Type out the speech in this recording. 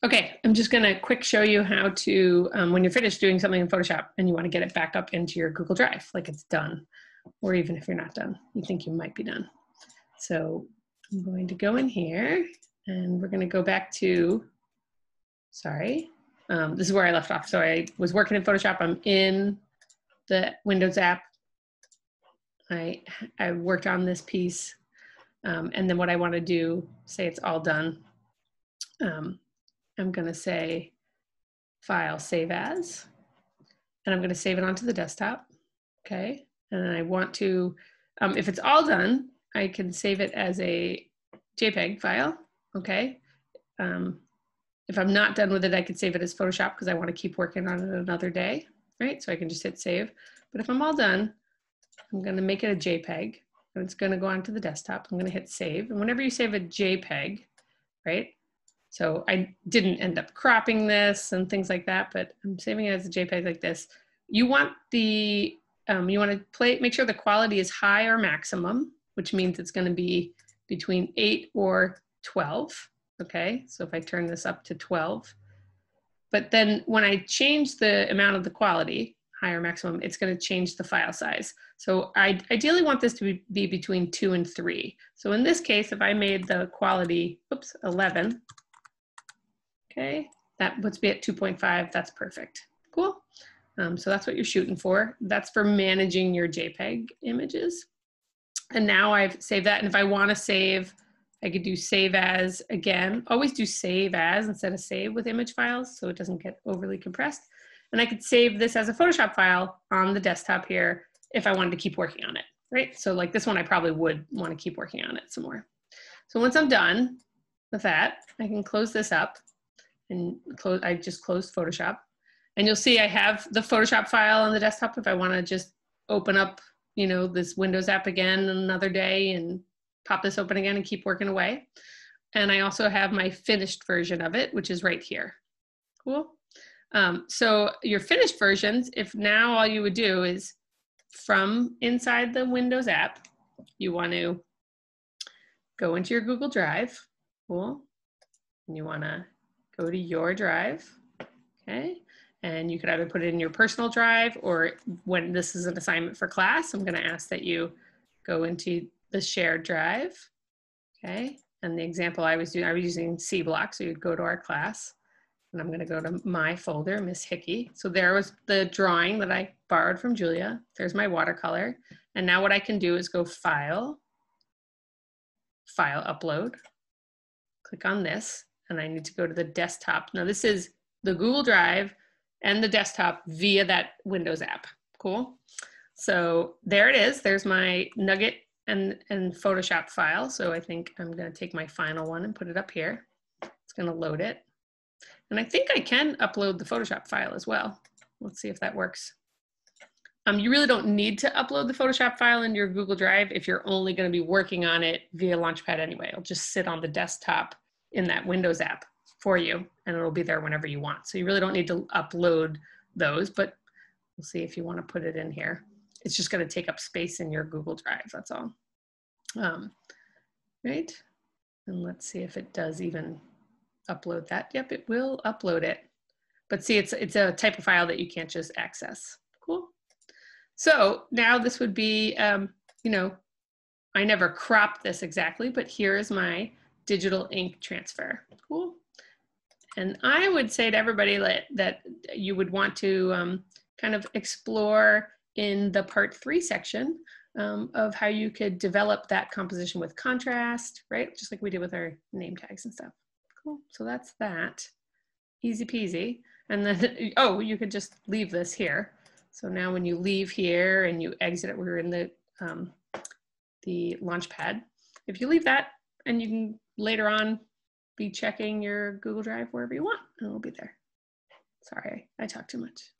Okay, I'm just gonna quick show you how to, when you're finished doing something in Photoshop and you wanna get it back up into your Google Drive, like it's done, or even if you're not done, you think you might be done. So I'm going to go in here and we're gonna go back to, sorry, this is where I left off. So I was working in Photoshop, I'm in the Windows app. I worked on this piece, and then what I wanna do, say it's all done. I'm going to say File, Save As, and I'm going to save it onto the desktop. Okay. And then I want to, if it's all done, I can save it as a JPEG file. Okay. If I'm not done with it, I could save it as Photoshop because I want to keep working on it another day. Right. So I can just hit save. But if I'm all done, I'm going to make it a JPEG and it's going to go onto the desktop. I'm going to hit save. And whenever you save a JPEG, right? So I didn't end up cropping this and things like that, but I'm saving it as a JPEG like this. You want the, you want to make sure the quality is high or maximum, which means it's going to be between 8 or 12. Okay, so if I turn this up to 12, but then when I change the amount of the quality, high or maximum, it's going to change the file size. So I ideally want this to be between 2 and 3. So in this case, if I made the quality, 11, okay, that puts me at 2.5, that's perfect. Cool. So that's what you're shooting for. That's for managing your JPEG images. And now I've saved that. And if I want to save, I could do save as again. Always do save as instead of save with image files so it doesn't get overly compressed. And I could save this as a Photoshop file on the desktop here if I wanted to keep working on it, right? So like this one, I probably would want to keep working on it some more. So once I'm done with that, I can close this up. And I just closed Photoshop. And you'll see I have the Photoshop file on the desktop if I want to just open up, you know, this Windows app again another day and pop this open again and keep working away. And I also have my finished version of it, which is right here. Cool. So your finished versions, if now all you would do is from inside the Windows app, you want to go into your Google Drive. Cool. And you want to go to your drive, okay? And you could either put it in your personal drive or when this is an assignment for class, I'm gonna ask that you go into the shared drive, okay? And the example I was using C block, so you'd go to our class and I'm gonna go to my folder, Miss Hickey. So there was the drawing that I borrowed from Julia. There's my watercolor. And now what I can do is go File, File Upload, click on this, and I need to go to the desktop. Now this is the Google Drive and the desktop via that Windows app. Cool. So there it is. There's my Nugget and Photoshop file. So I think I'm going to take my final one and put it up here. It's going to load it. And I think I can upload the Photoshop file as well. Let's see if that works. You really don't need to upload the Photoshop file in your Google Drive if you're only going to be working on it via Launchpad anyway. It'll just sit on the desktop in that Windows app for you, and it'll be there whenever you want. So you really don't need to upload those, but we'll see if you want to put it in here. It's just going to take up space in your Google Drive, that's all. Right, and let's see if it does even upload that. Yep, it will upload it. But see, it's a type of file that you can't just access. Cool. So now this would be, you know, I never cropped this exactly, but here's my digital ink transfer. Cool. And I would say to everybody that you would want to kind of explore in the part 3 section of how you could develop that composition with contrast, right? Just like we did with our name tags and stuff. Cool. So that's that. Easy peasy. And then, oh, you could just leave this here. So now when you leave here and you exit it, we're in the Launchpad. If you leave that, and you can later on be checking your Google Drive wherever you want, and it'll be there. Sorry, I talk too much.